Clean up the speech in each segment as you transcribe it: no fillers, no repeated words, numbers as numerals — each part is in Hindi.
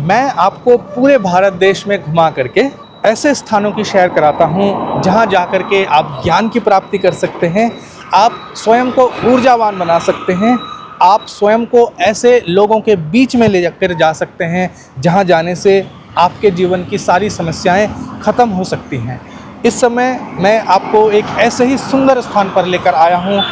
मैं आपको पूरे भारत देश में घुमा करके ऐसे स्थानों की सैर कराता हूँ जहाँ जा कर के आप ज्ञान की प्राप्ति कर सकते हैं, आप स्वयं को ऊर्जावान बना सकते हैं, आप स्वयं को ऐसे लोगों के बीच में ले जाकर जा सकते हैं जहाँ जाने से आपके जीवन की सारी समस्याएं ख़त्म हो सकती हैं। इस समय मैं आपको एक ऐसे ही सुंदर स्थान पर लेकर आया हूँ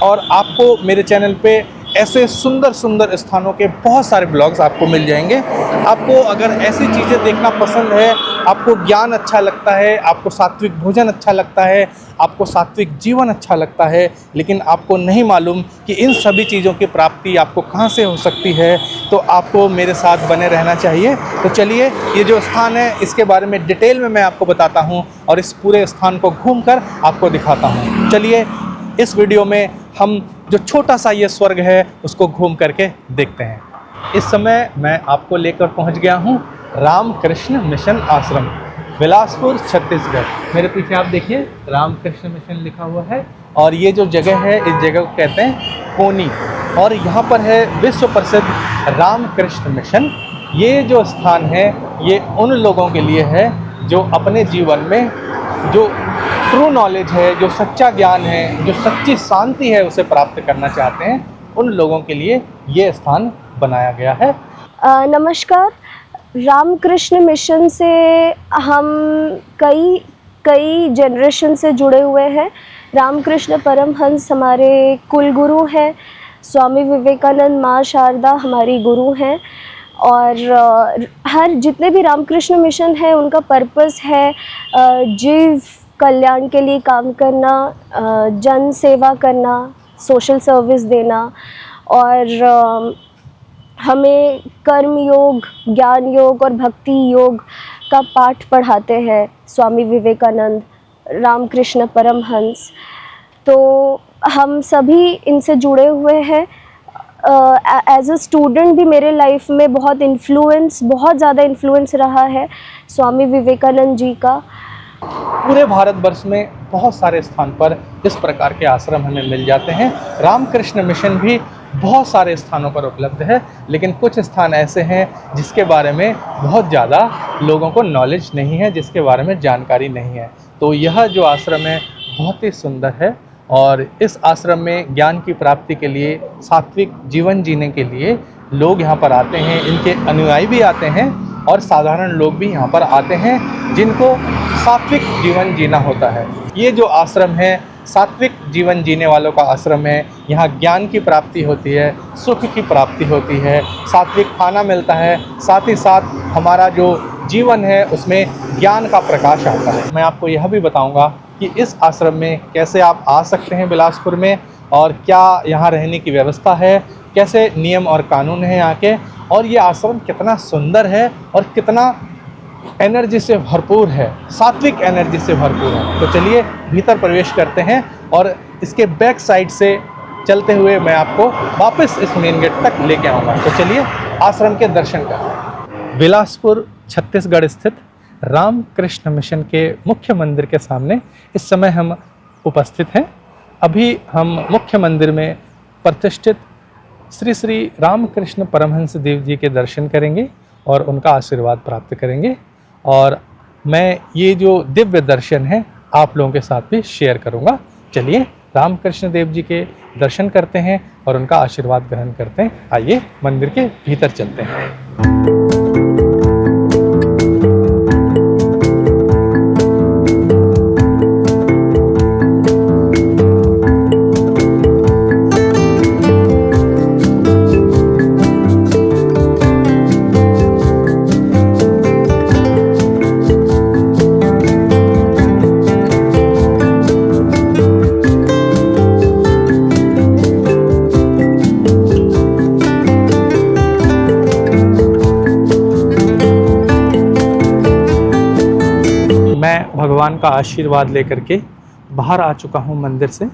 और आपको मेरे चैनल पे ऐसे सुंदर सुंदर स्थानों के बहुत सारे ब्लॉग्स आपको मिल जाएंगे। आपको अगर ऐसी चीज़ें देखना पसंद है, आपको ज्ञान अच्छा लगता है, आपको सात्विक भोजन अच्छा लगता है, आपको सात्विक जीवन अच्छा लगता है, लेकिन आपको नहीं मालूम कि इन सभी चीज़ों की प्राप्ति आपको कहाँ से हो सकती है, तो आपको मेरे साथ बने रहना चाहिए। तो चलिए, ये जो स्थान है इसके बारे में डिटेल में मैं आपको बताता हूँ और इस पूरे स्थान को घूमकर आपको दिखाता हूँ। चलिए, इस वीडियो में हम जो छोटा सा ये स्वर्ग है उसको घूम करके देखते हैं। इस समय मैं आपको लेकर पहुंच गया हूं रामकृष्ण मिशन आश्रम, बिलासपुर, छत्तीसगढ़। मेरे पीछे आप देखिए रामकृष्ण मिशन लिखा हुआ है और ये जो जगह है इस जगह को कहते हैं कोनी, और यहाँ पर है विश्व प्रसिद्ध रामकृष्ण मिशन। ये जो स्थान है ये उन लोगों के लिए है जो अपने जीवन में जो ट्रू नॉलेज है, जो सच्चा ज्ञान है, जो सच्ची शांति है उसे प्राप्त करना चाहते हैं, उन लोगों के लिए ये स्थान बनाया गया है। नमस्कार। रामकृष्ण मिशन से हम कई जनरेशन से जुड़े हुए हैं। रामकृष्ण परमहंस हमारे कुल गुरु हैं, स्वामी विवेकानंद, माँ शारदा हमारी गुरु हैं, और हर जितने भी रामकृष्ण मिशन है उनका पर्पस है जीव कल्याण के लिए काम करना, जन सेवा करना, सोशल सर्विस देना, और हमें कर्म योग, ज्ञान योग और भक्ति योग का पाठ पढ़ाते हैं स्वामी विवेकानंद, रामकृष्ण परमहंस। तो हम सभी इनसे जुड़े हुए हैं। एज अ स्टूडेंट भी मेरे लाइफ में बहुत ज़्यादा इन्फ्लुएंस रहा है स्वामी विवेकानंद जी का। पूरे भारतवर्ष में बहुत सारे स्थान पर इस प्रकार के आश्रम हमें मिल जाते हैं। रामकृष्ण मिशन भी बहुत सारे स्थानों पर उपलब्ध है, लेकिन कुछ स्थान ऐसे हैं जिसके बारे में बहुत ज़्यादा लोगों को नॉलेज नहीं है, जिसके बारे में जानकारी नहीं है। तो यह जो आश्रम है बहुत ही सुंदर है और इस आश्रम में ज्ञान की प्राप्ति के लिए, सात्विक जीवन जीने के लिए लोग यहाँ पर आते हैं। इनके अनुयायी भी आते हैं और साधारण लोग भी यहाँ पर आते हैं जिनको सात्विक जीवन जीना होता है। ये जो आश्रम है सात्विक जीवन जीने वालों का आश्रम है। यहाँ ज्ञान की प्राप्ति होती है, सुख की प्राप्ति होती है, सात्विक खाना मिलता है, साथ ही साथ हमारा जो जीवन है उसमें ज्ञान का प्रकाश आता है। मैं आपको यह भी बताऊंगा कि इस आश्रम में कैसे आप आ सकते हैं बिलासपुर में, और क्या यहाँ रहने की व्यवस्था है, कैसे नियम और कानून है यहाँ के, और ये आश्रम कितना सुंदर है और कितना एनर्जी से भरपूर है, सात्विक एनर्जी से भरपूर है। तो चलिए भीतर प्रवेश करते हैं और इसके बैक साइड से चलते हुए मैं आपको वापस इस मेन गेट तक लेके आऊँगा। तो चलिए आश्रम के दर्शन करते। बिलासपुर छत्तीसगढ़ स्थित रामकृष्ण मिशन के मुख्य मंदिर के सामने इस समय हम उपस्थित हैं। अभी हम मुख्य मंदिर में प्रतिष्ठित श्री श्री रामकृष्ण परमहंस देव जी के दर्शन करेंगे और उनका आशीर्वाद प्राप्त करेंगे, और मैं ये जो दिव्य दर्शन है आप लोगों के साथ भी शेयर करूंगा। चलिए रामकृष्ण देव जी के दर्शन करते हैं और उनका आशीर्वाद ग्रहण करते हैं। आइए मंदिर के भीतर चलते हैं। भगवान का आशीर्वाद लेकर के बाहर आ चुका हूँ मंदिर से,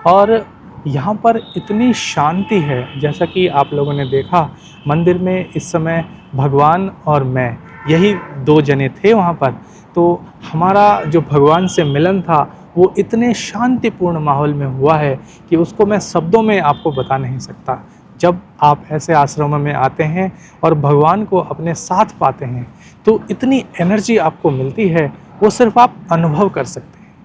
और यहाँ पर इतनी शांति है। जैसा कि आप लोगों ने देखा मंदिर में इस समय भगवान और मैं यही दो जने थे वहाँ पर, तो हमारा जो भगवान से मिलन था वो इतने शांतिपूर्ण माहौल में हुआ है कि उसको मैं शब्दों में आपको बता नहीं सकता। जब आप ऐसे आश्रमों में आते हैं और भगवान को अपने साथ पाते हैं तो इतनी एनर्जी आपको मिलती है, वो सिर्फ आप अनुभव कर सकते हैं।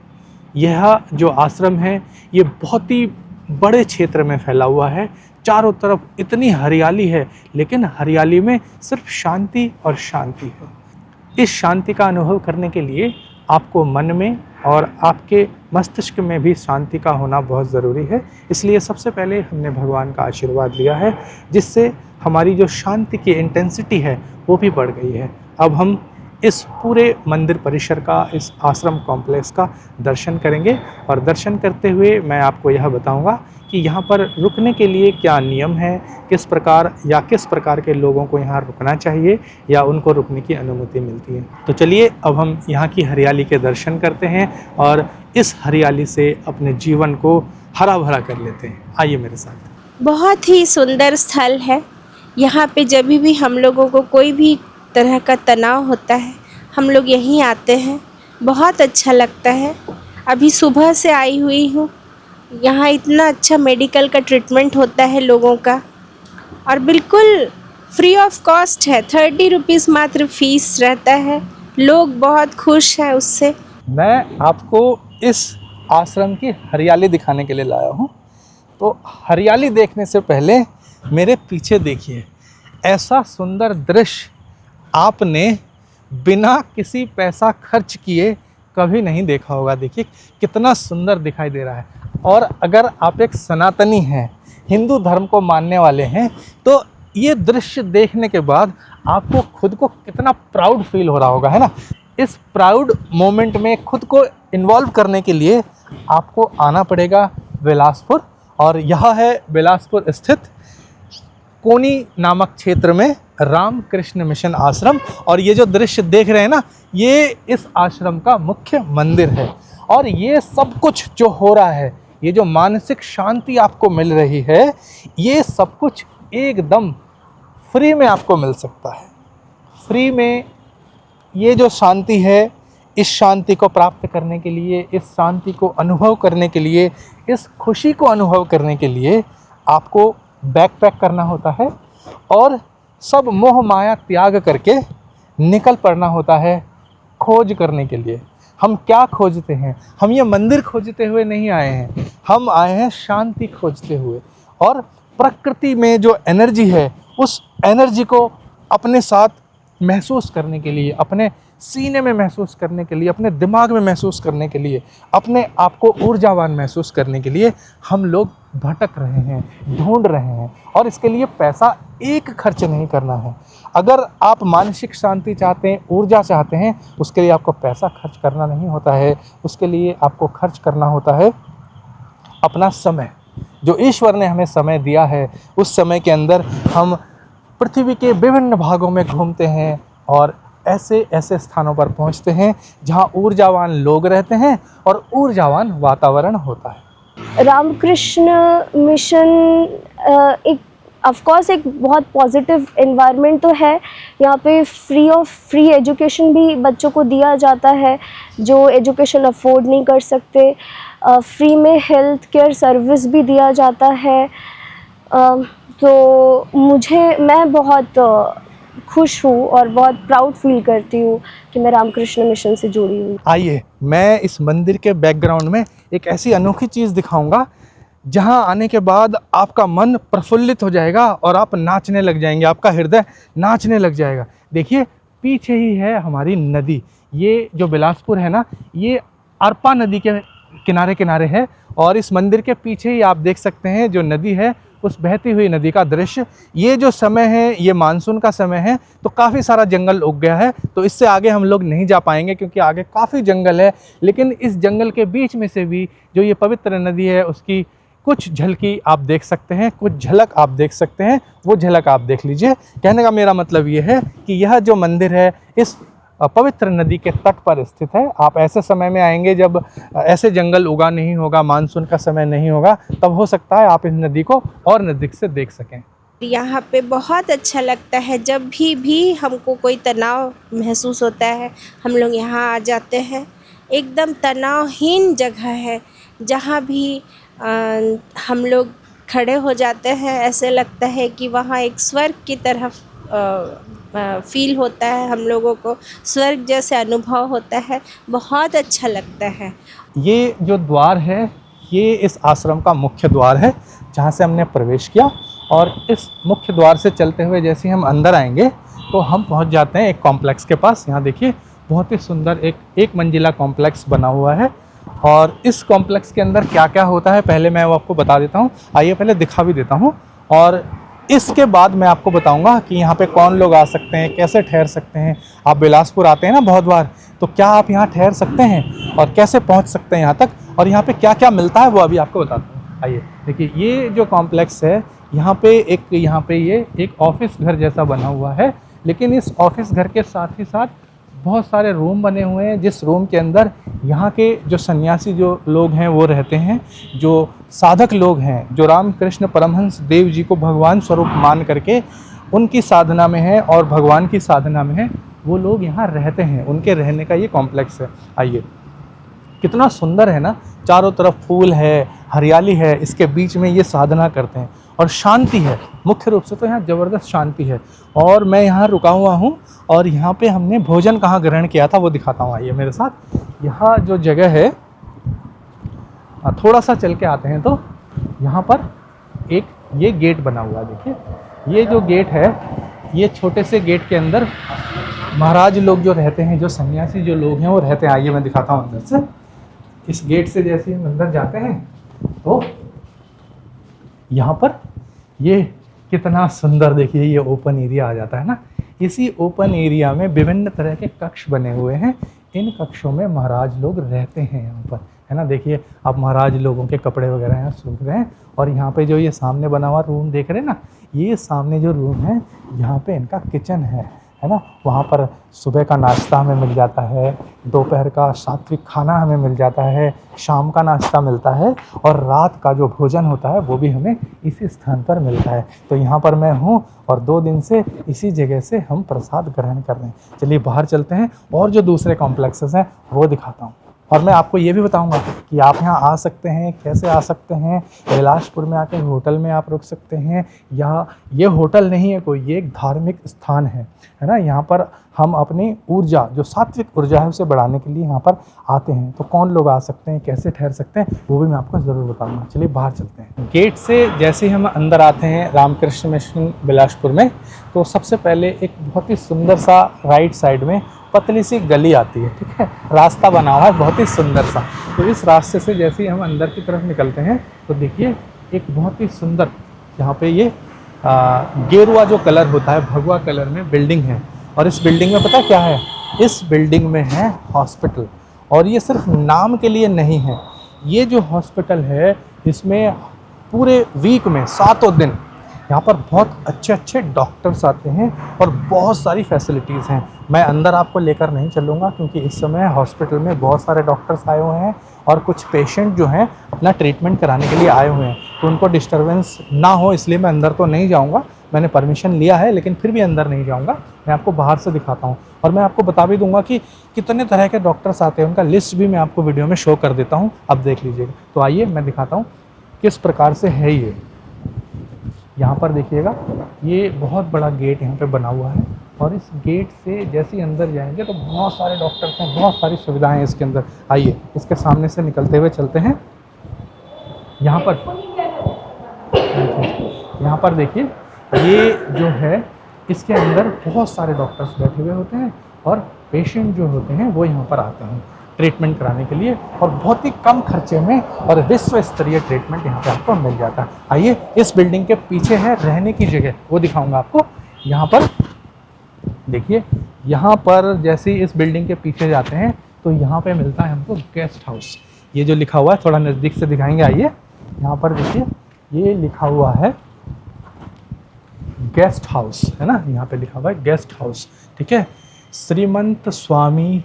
यह जो आश्रम है ये बहुत ही बड़े क्षेत्र में फैला हुआ है, चारों तरफ इतनी हरियाली है, लेकिन हरियाली में सिर्फ शांति और शांति है। इस शांति का अनुभव करने के लिए आपको मन में और आपके मस्तिष्क में भी शांति का होना बहुत ज़रूरी है। इसलिए सबसे पहले हमने भगवान का आशीर्वाद लिया है, जिससे हमारी जो शांति की इंटेंसिटी है वो भी बढ़ गई है। अब हम इस पूरे मंदिर परिसर का, इस आश्रम कॉम्प्लेक्स का दर्शन करेंगे और दर्शन करते हुए मैं आपको यह बताऊंगा कि यहाँ पर रुकने के लिए क्या नियम है, किस प्रकार के लोगों को यहाँ रुकना चाहिए या उनको रुकने की अनुमति मिलती है। तो चलिए अब हम यहाँ की हरियाली के दर्शन करते हैं और इस हरियाली से अपने जीवन को हरा भरा कर लेते हैं। आइए मेरे साथ। बहुत ही सुंदर स्थल है। यहाँ पे जब भी हम लोगों को कोई भी तरह का तनाव होता है, हम लोग यहीं आते हैं, बहुत अच्छा लगता है। अभी सुबह से आई हुई हूँ। यहाँ इतना अच्छा मेडिकल का ट्रीटमेंट होता है लोगों का, और बिल्कुल फ्री ऑफ कॉस्ट है। 30 रुपीज़ मात्र फीस रहता है। लोग बहुत खुश हैं उससे। मैं आपको इस आश्रम की हरियाली दिखाने के लिए लाया हूँ। तो हरियाली देखने से पहले मेरे पीछे देखिए, ऐसा सुंदर दृश्य आपने बिना किसी पैसा खर्च किए कभी नहीं देखा होगा। देखिए कितना सुंदर दिखाई दे रहा है। और अगर आप एक सनातनी हैं, हिंदू धर्म को मानने वाले हैं, तो ये दृश्य देखने के बाद आपको खुद को कितना प्राउड फील हो रहा होगा, है ना। इस प्राउड मोमेंट में खुद को इन्वॉल्व करने के लिए आपको आना पड़ेगा बिलासपुर। और यह है बिलासपुर स्थित कोनी नामक क्षेत्र में रामकृष्ण मिशन आश्रम। और ये जो दृश्य देख रहे हैं ना, ये इस आश्रम का मुख्य मंदिर है। और ये सब कुछ जो हो रहा है, ये जो मानसिक शांति आपको मिल रही है, ये सब कुछ एकदम फ्री में आपको मिल सकता है। फ्री में ये जो शांति है, इस शांति को प्राप्त करने के लिए, इस शांति को अनुभव करने के लिए, इस खुशी को अनुभव करने के लिए आपको बैकपैक करना होता है और सब मोह माया त्याग करके निकल पड़ना होता है खोज करने के लिए। हम क्या खोजते हैं? हम ये मंदिर खोजते हुए नहीं आए हैं, हम आए हैं शांति खोजते हुए। और प्रकृति में जो एनर्जी है, उस एनर्जी को अपने साथ महसूस करने के लिए, अपने सीने में महसूस करने के लिए, अपने दिमाग में महसूस करने के लिए, अपने आप को ऊर्जावान महसूस करने के लिए हम लोग भटक रहे हैं, ढूंढ रहे हैं। और इसके लिए पैसा एक खर्च नहीं करना है। अगर आप मानसिक शांति चाहते हैं, ऊर्जा चाहते हैं, उसके लिए आपको पैसा खर्च करना नहीं होता है। उसके लिए आपको खर्च करना होता है अपना समय। जो ईश्वर ने हमें समय दिया है, उस समय के अंदर हम पृथ्वी के विभिन्न भागों में घूमते हैं और ऐसे ऐसे स्थानों पर पहुंचते हैं जहां ऊर्जावान लोग रहते हैं और ऊर्जावान वातावरण होता है। रामकृष्ण मिशन एक ऑफकोर्स एक बहुत पॉजिटिव एनवायरनमेंट तो है। यहाँ पे फ्री एजुकेशन भी बच्चों को दिया जाता है जो एजुकेशन अफोर्ड नहीं कर सकते। फ्री में हेल्थ केयर सर्विस भी दिया जाता है। तो मैं बहुत खुश हूँ और बहुत प्राउड फील करती हूँ कि मैं रामकृष्ण मिशन से जुड़ी हूँ। आइए मैं इस मंदिर के बैकग्राउंड में एक ऐसी अनोखी चीज़ दिखाऊंगा जहां आने के बाद आपका मन प्रफुल्लित हो जाएगा और आप नाचने लग जाएंगे, आपका हृदय नाचने लग जाएगा। देखिए पीछे ही है हमारी नदी। ये जो बिलासपुर है ना, ये अरपा नदी के किनारे किनारे है और इस मंदिर के पीछे ही आप देख सकते हैं जो नदी है, उस बहती हुई नदी का दृश्य। ये जो समय है, ये मानसून का समय है, तो काफ़ी सारा जंगल उग गया है। तो इससे आगे हम लोग नहीं जा पाएंगे क्योंकि आगे काफ़ी जंगल है। लेकिन इस जंगल के बीच में से भी जो ये पवित्र नदी है, उसकी कुछ झलकी आप देख सकते हैं, कुछ झलक आप देख सकते हैं। वो झलक आप देख लीजिए। कहने का मेरा मतलब ये है कि यह जो मंदिर है इस पवित्र नदी के तट पर स्थित है। आप ऐसे समय में आएंगे जब ऐसे जंगल उगा नहीं होगा, मानसून का समय नहीं होगा, तब हो सकता है आप इस नदी को और नज़दीक से देख सकें। यहाँ पे बहुत अच्छा लगता है। जब भी हमको कोई तनाव महसूस होता है, हम लोग यहाँ आ जाते हैं। एकदम तनावहीन जगह है जहाँ भी हम लोग खड़े हो जाते हैं, ऐसे लगता है कि वहाँ एक स्वर्ग की तरह फील होता है, हम लोगों को स्वर्ग जैसे अनुभव होता है, बहुत अच्छा लगता है। ये जो द्वार है ये इस आश्रम का मुख्य द्वार है जहाँ से हमने प्रवेश किया, और इस मुख्य द्वार से चलते हुए जैसे ही हम अंदर आएंगे तो हम पहुँच जाते हैं एक कॉम्प्लेक्स के पास। यहाँ देखिए बहुत ही सुंदर एक मंजिला कॉम्प्लेक्स बना हुआ है, और इस कॉम्प्लेक्स के अंदर क्या क्या होता है पहले मैं वो आपको बता देता हूँ। आइए पहले दिखा भी देता हूँ, और इसके बाद मैं आपको बताऊंगा कि यहाँ पे कौन लोग आ सकते हैं, कैसे ठहर सकते हैं। आप बिलासपुर आते हैं ना बहुत बार, तो क्या आप यहाँ ठहर सकते हैं और कैसे पहुँच सकते हैं यहाँ तक, और यहाँ पे क्या क्या मिलता है वो अभी आपको बताता हूँ। आइए देखिए, ये जो कॉम्प्लेक्स है यहाँ पे ये एक ऑफिस घर जैसा बना हुआ है, लेकिन इस ऑफिस घर के साथ ही साथ बहुत सारे रूम बने हुए हैं, जिस रूम के अंदर यहाँ के जो सन्यासी जो लोग हैं वो रहते हैं, जो साधक लोग हैं, जो रामकृष्ण परमहंस देव जी को भगवान स्वरूप मान करके उनकी साधना में है और भगवान की साधना में है, वो लोग यहाँ रहते हैं। उनके रहने का ये कॉम्प्लेक्स है। आइए, कितना सुंदर है ना, चारों तरफ फूल है, हरियाली है, इसके बीच में ये साधना करते हैं और शांति है। मुख्य रूप से तो यहाँ ज़बरदस्त शांति है। और मैं यहाँ रुका हुआ हूँ, और यहाँ पे हमने भोजन कहाँ ग्रहण किया था वो दिखाता हूँ। आइए मेरे साथ, यहाँ जो जगह है थोड़ा सा चल के आते हैं तो यहाँ पर एक ये गेट बना हुआ है। देखिए ये जो गेट है, ये छोटे से गेट के अंदर महाराज लोग जो रहते हैं, जो सन्यासी जो लोग हैं वो रहते हैं। आइए मैं दिखाता हूँ अंदर से। इस गेट से जैसे हम अंदर जाते हैं तो यहाँ पर ये कितना सुंदर, देखिए ये ओपन एरिया आ जाता है ना। इसी ओपन एरिया में विभिन्न तरह के कक्ष बने हुए हैं। इन कक्षों में महाराज लोग रहते हैं यहाँ पर, है ना। देखिए आप महाराज लोगों के कपड़े वगैरह यहाँ सूख रहे हैं, और यहाँ पे जो ये सामने बना हुआ रूम देख रहे हैं ना, ये सामने जो रूम है यहाँ पे इनका किचन है ना। वहाँ पर सुबह का नाश्ता हमें मिल जाता है, दोपहर का सात्विक खाना हमें मिल जाता है, शाम का नाश्ता मिलता है, और रात का जो भोजन होता है वो भी हमें इसी स्थान पर मिलता है। तो यहाँ पर मैं हूँ और 2 दिन से इसी जगह से हम प्रसाद ग्रहण कर रहे हैं। चलिए बाहर चलते हैं और जो दूसरे कॉम्प्लेक्सेस हैं वो दिखाता हूँ। और मैं आपको ये भी बताऊंगा कि आप यहाँ आ सकते हैं, कैसे आ सकते हैं। बिलासपुर में आके होटल में आप रुक सकते हैं, या ये होटल नहीं है कोई, ये एक धार्मिक स्थान है ना। यहाँ पर हम अपनी ऊर्जा, जो सात्विक ऊर्जा है, उसे बढ़ाने के लिए यहाँ पर आते हैं। तो कौन लोग आ सकते हैं, कैसे ठहर सकते हैं, वो भी मैं आपको ज़रूर बताऊँगा। चलिए बाहर चलते हैं। गेट से जैसे ही हम अंदर आते हैं रामकृष्ण मिशन बिलासपुर में, तो सबसे पहले एक बहुत ही सुंदर सा राइट साइड में पतली सी गली आती है, ठीक है। रास्ता बना हुआ है बहुत ही सुंदर सा। तो इस रास्ते से जैसे ही हम अंदर की तरफ निकलते हैं तो देखिए एक बहुत ही सुंदर, यहाँ पे ये गेरुआ जो कलर होता है, भगवा कलर में बिल्डिंग है। और इस बिल्डिंग में पता क्या है, इस बिल्डिंग में है हॉस्पिटल। और ये सिर्फ नाम के लिए नहीं है, ये जो हॉस्पिटल है इसमें पूरे वीक में 7 दिन यहाँ पर बहुत अच्छे अच्छे डॉक्टर्स आते हैं और बहुत सारी फैसिलिटीज़ हैं। मैं अंदर आपको लेकर नहीं चलूँगा क्योंकि इस समय हॉस्पिटल में बहुत सारे डॉक्टर्स आए हुए हैं, और कुछ पेशेंट जो हैं अपना ट्रीटमेंट कराने के लिए आए हुए हैं, तो उनको डिस्टर्बेंस ना हो इसलिए मैं अंदर तो नहीं जाऊँगा। मैंने परमिशन लिया है लेकिन फिर भी अंदर नहीं जाऊँगा, मैं आपको बाहर से दिखाता हूँ। और मैं आपको बता भी दूँगा कि कितने तरह के डॉक्टर्स आते हैं, उनका लिस्ट भी मैं आपको वीडियो में शो कर देता हूँ, अब देख लीजिएगा। तो आइए मैं दिखाता हूँ किस प्रकार से है ये। यहाँ पर देखिएगा, ये बहुत बड़ा गेट यहाँ पे बना हुआ है, और इस गेट से जैसे ही अंदर जाएंगे तो बहुत सारे डॉक्टर्स हैं, बहुत सारी सुविधाएं हैं इसके अंदर। आइए इसके सामने से निकलते हुए चलते हैं। यहाँ पर देखिए, ये जो है इसके अंदर बहुत सारे डॉक्टर्स बैठे हुए होते हैं, और पेशेंट जो होते हैं वो यहाँ पर आते हैं ट्रीटमेंट कराने के लिए, और बहुत ही कम खर्चे में और विश्व स्तरीय ट्रीटमेंट यहाँ पे आपको मिल जाता है। आइए इस बिल्डिंग के पीछे है रहने की जगह, वो दिखाऊंगा आपको। यहाँ पर देखिए, यहाँ पर जैसे ही इस बिल्डिंग के पीछे जाते हैं तो यहाँ पे मिलता है हमको गेस्ट हाउस। ये जो लिखा हुआ है थोड़ा नज़दीक से दिखाएंगे। आइए यहाँ पर देखिए, ये लिखा हुआ है गेस्ट हाउस, है ना। यहाँ पे लिखा हुआ है गेस्ट हाउस, ठीक है। श्रीमंत स्वामी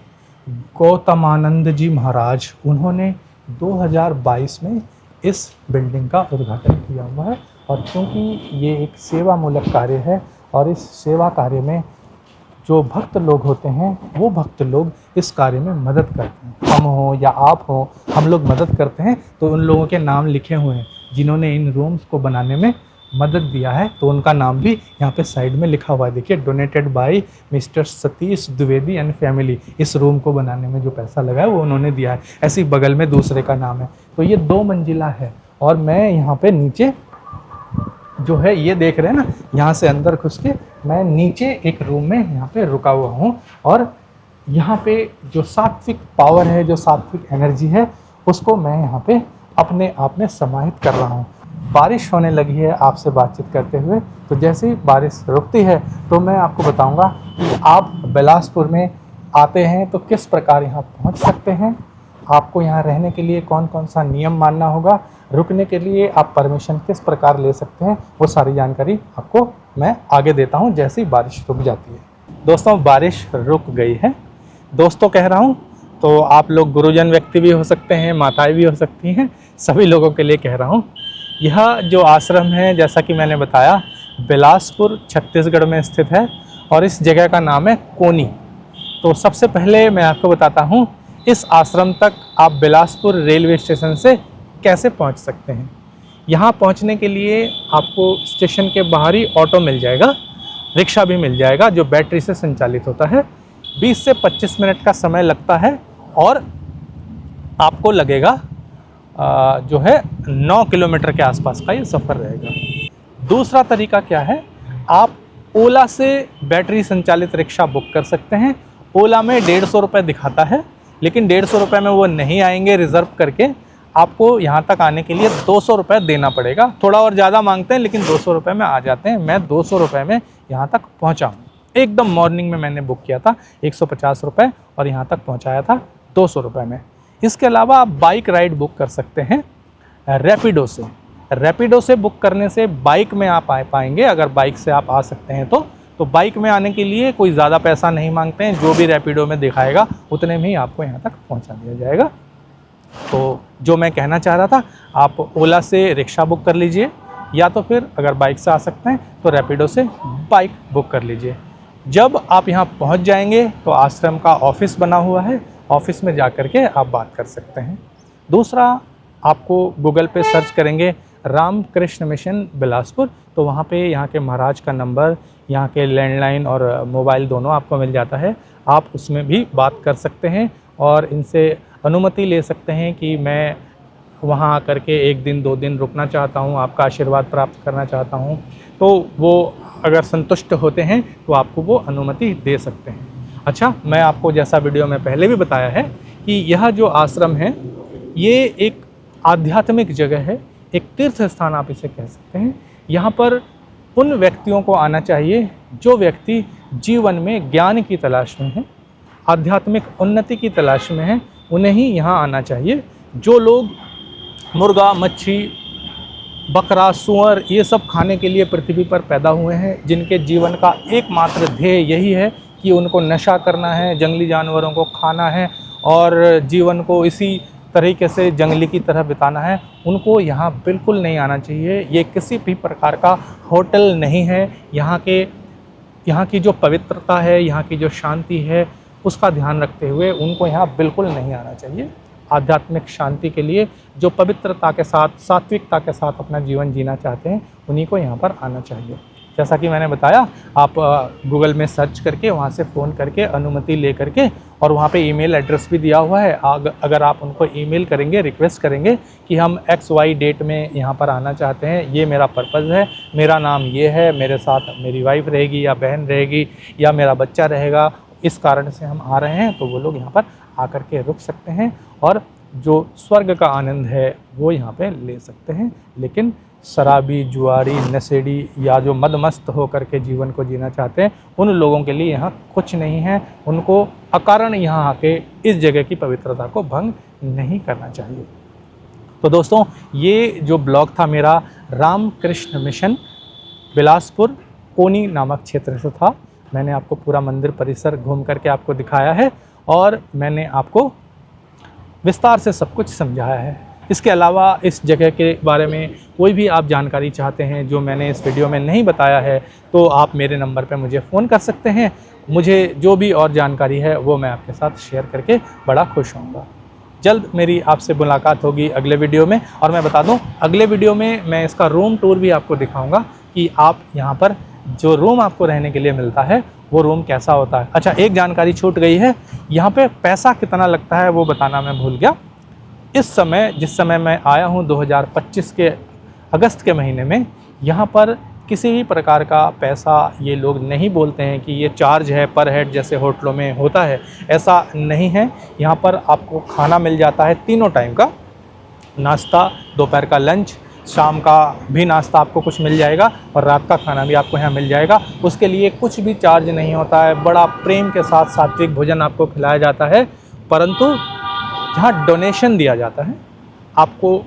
गौतमानंद जी महाराज, उन्होंने 2022 में इस बिल्डिंग का उद्घाटन किया हुआ है। और क्योंकि ये एक सेवा मूलक कार्य है, और इस सेवा कार्य में जो भक्त लोग होते हैं वो भक्त लोग इस कार्य में मदद करते हैं। हम हो या आप हो, हम लोग मदद करते हैं, तो उन लोगों के नाम लिखे हुए हैं। जिन्होंने इन रूम्स को बनाने में मदद दिया है। तो उनका नाम भी यहाँ पे साइड में लिखा हुआ है, देखिए, donated bye mister Satish Dwivedi and family. इस रूम को बनाने में जो पैसा लगा है वो उन्होंने दिया है। ऐसे ही बगल में दूसरे का नाम है। तो ये 2 मंजिला है और मैं यहाँ पे नीचे जो है ये देख रहे हैं ना, यहाँ से अंदर घुस के मैं नीचे एक रूम में यहाँ पे रुका हुआ हूँ और यहाँ पे जो सात्विक पावर है, जो सात्विक एनर्जी है, उसको मैं यहाँ पे अपने आप में समाहित कर रहा हूँ। बारिश होने लगी है आपसे बातचीत करते हुए, तो जैसे ही बारिश रुकती है तो मैं आपको बताऊंगा कि आप बिलासपुर में आते हैं तो किस प्रकार यहाँ पहुँच सकते हैं, आपको यहाँ रहने के लिए कौन कौन सा नियम मानना होगा, रुकने के लिए आप परमिशन किस प्रकार ले सकते हैं, वो सारी जानकारी आपको मैं आगे देता हूँ जैसे ही बारिश रुक जाती है। दोस्तों, बारिश रुक गई है। दोस्तों कह रहा हूँ तो आप लोग गुरुजन व्यक्ति भी हो सकते हैं, माताएं भी हो सकती हैं, सभी लोगों के लिए कह रहा हूँ। यह जो आश्रम है, जैसा कि मैंने बताया, बिलासपुर छत्तीसगढ़ में स्थित है और इस जगह का नाम है कोनी। तो सबसे पहले मैं आपको बताता हूँ इस आश्रम तक आप बिलासपुर रेलवे स्टेशन से कैसे पहुँच सकते हैं। यहाँ पहुँचने के लिए आपको स्टेशन के बाहर ही ऑटो मिल जाएगा, रिक्शा भी मिल जाएगा जो बैटरी से संचालित होता है। 20 से 25 मिनट का समय लगता है और आपको लगेगा जो है 9 किलोमीटर के आसपास का ये सफ़र रहेगा। दूसरा तरीका क्या है, आप ओला से बैटरी संचालित रिक्शा बुक कर सकते हैं। ओला में 150 रुपये दिखाता है, लेकिन 150 रुपये में वो नहीं आएंगे। रिज़र्व करके आपको यहाँ तक आने के लिए 200 रुपये देना पड़ेगा। थोड़ा और ज़्यादा मांगते हैं लेकिन 200 रुपये में आ जाते हैं। मैं 200 रुपये में यहाँ तक पहुँचा हूँ। एकदम मॉर्निंग में मैंने बुक किया था 150 रुपये और यहाँ तक पहुँचाया था 200 रुपये में। इसके अलावा आप बाइक राइड बुक कर सकते हैं रैपिडो से। रैपिडो से बुक करने से बाइक में आप आ पाएंगे। अगर बाइक से आप आ सकते हैं तो बाइक में आने के लिए कोई ज़्यादा पैसा नहीं मांगते हैं। जो भी रैपिडो में दिखाएगा उतने में ही आपको यहाँ तक पहुँचा दिया जाएगा। तो जो मैं कहना चाह रहा था, आप ओला से रिक्शा बुक कर लीजिए या तो फिर अगर बाइक से आ सकते हैं तो रैपिडो से बाइक बुक कर लीजिए। जब आप यहाँ पहुँच जाएंगे तो आश्रम का ऑफिस बना हुआ है, ऑफिस में जा कर के आप बात कर सकते हैं। दूसरा, आपको गूगल पे सर्च करेंगे रामकृष्ण मिशन बिलासपुर, तो वहाँ पे यहाँ के महाराज का नंबर, यहाँ के लैंडलाइन और मोबाइल दोनों आपको मिल जाता है। आप उसमें भी बात कर सकते हैं और इनसे अनुमति ले सकते हैं कि मैं वहाँ आकर के 1 दिन 2 दिन रुकना चाहता हूँ, आपका आशीर्वाद प्राप्त करना चाहता हूँ। तो वो अगर संतुष्ट होते हैं तो आपको वो अनुमति दे सकते हैं। अच्छा, मैं आपको जैसा वीडियो में पहले भी बताया है कि यह जो आश्रम है ये एक आध्यात्मिक जगह है, एक तीर्थ स्थान आप इसे कह सकते हैं। यहाँ पर उन व्यक्तियों को आना चाहिए जो व्यक्ति जीवन में ज्ञान की तलाश में हैं, आध्यात्मिक उन्नति की तलाश में हैं, उन्हें ही यहाँ आना चाहिए। जो लोग मुर्गा, मच्छी, बकरा, सूअर ये सब खाने के लिए पृथ्वी पर पैदा हुए हैं, जिनके जीवन का एकमात्र ध्येय यही है कि उनको नशा करना है, जंगली जानवरों को खाना है और जीवन को इसी तरीके से जंगली की तरह बिताना है, उनको यहाँ बिल्कुल नहीं आना चाहिए। ये किसी भी प्रकार का होटल नहीं है। यहाँ की जो पवित्रता है, यहाँ की जो शांति है, उसका ध्यान रखते हुए उनको यहाँ बिल्कुल नहीं आना चाहिए। आध्यात्मिक शांति के लिए जो पवित्रता के साथ, सात्विकता के साथ अपना जीवन जीना चाहते हैं, उन्हीं को यहाँ पर आना चाहिए। जैसा कि मैंने बताया, आप गूगल में सर्च करके वहाँ से फ़ोन करके अनुमति ले करके, और वहाँ पे ईमेल एड्रेस भी दिया हुआ है। अगर आप उनको ईमेल करेंगे, रिक्वेस्ट करेंगे कि हम XY डेट में यहाँ पर आना चाहते हैं, ये मेरा पर्पज़ है, मेरा नाम ये है, मेरे साथ मेरी वाइफ रहेगी या बहन रहेगी या मेरा बच्चा रहेगा, इस कारण से हम आ रहे हैं, तो वो लोग यहाँ पर आकर के रुक सकते हैं और जो स्वर्ग का आनंद है वो यहाँ पे ले सकते हैं। लेकिन शराबी, जुआरी, नशेड़ी या जो मदमस्त होकर के जीवन को जीना चाहते हैं, उन लोगों के लिए यहाँ कुछ नहीं है। उनको अकारण यहाँ आके इस जगह की पवित्रता को भंग नहीं करना चाहिए। तो दोस्तों, ये जो ब्लॉग था मेरा रामकृष्ण मिशन बिलासपुर कोनी नामक क्षेत्र से था। मैंने आपको पूरा मंदिर परिसर घूम करके आपको दिखाया है और मैंने आपको विस्तार से सब कुछ समझाया है। इसके अलावा इस जगह के बारे में कोई भी आप जानकारी चाहते हैं जो मैंने इस वीडियो में नहीं बताया है, तो आप मेरे नंबर पर मुझे फ़ोन कर सकते हैं। मुझे जो भी और जानकारी है वो मैं आपके साथ शेयर करके बड़ा खुश होऊंगा। जल्द मेरी आपसे मुलाकात होगी अगले वीडियो में। और मैं बता दूं, अगले वीडियो में मैं इसका रूम टूर भी आपको दिखाऊंगा कि आप यहाँ पर जो रूम आपको रहने के लिए मिलता है वो रूम कैसा होता है। अच्छा, एक जानकारी छूट गई है, यहाँ पे पैसा कितना लगता है वो बताना मैं भूल गया। इस समय जिस समय मैं आया हूँ 2025 के अगस्त के महीने में, यहाँ पर किसी भी प्रकार का पैसा ये लोग नहीं बोलते हैं कि ये चार्ज है पर हेड जैसे होटलों में होता है, ऐसा नहीं है। यहाँ पर आपको खाना मिल जाता है तीनों टाइम का, नाश्ता, दोपहर का लंच, शाम का भी नाश्ता आपको कुछ मिल जाएगा और रात का खाना भी आपको यहाँ मिल जाएगा। उसके लिए कुछ भी चार्ज नहीं होता है, बड़ा प्रेम के साथ सात्विक भोजन आपको खिलाया जाता है। परंतु यहाँ डोनेशन दिया जाता है, आपको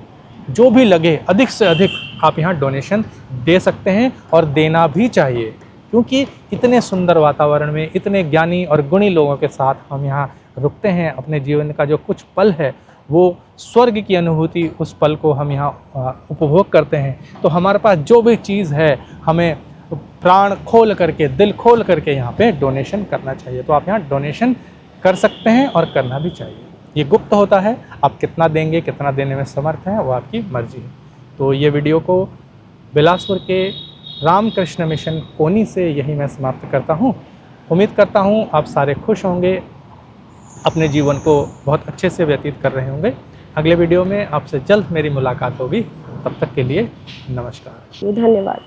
जो भी लगे अधिक से अधिक आप यहाँ डोनेशन दे सकते हैं और देना भी चाहिए, क्योंकि इतने सुंदर वातावरण में इतने ज्ञानी और गुणी लोगों के साथ हम यहाँ रुकते हैं। अपने जीवन का जो कुछ पल है वो स्वर्ग की अनुभूति, उस पल को हम यहाँ उपभोग करते हैं। तो हमारे पास जो भी चीज़ है हमें प्राण खोल करके, दिल खोल करके यहाँ पे डोनेशन करना चाहिए। तो आप यहाँ डोनेशन कर सकते हैं और करना भी चाहिए। ये गुप्त होता है, आप कितना देंगे, कितना देने में समर्थ हैं, वो आपकी मर्जी है। तो ये वीडियो को बिलासपुर के रामकृष्ण मिशन कोनी से यही मैं समाप्त करता हूँ। उम्मीद करता हूँ आप सारे खुश होंगे, अपने जीवन को बहुत अच्छे से व्यतीत कर रहे होंगे। अगले वीडियो में आपसे जल्द मेरी मुलाकात होगी, तब तक के लिए नमस्कार। धन्यवाद।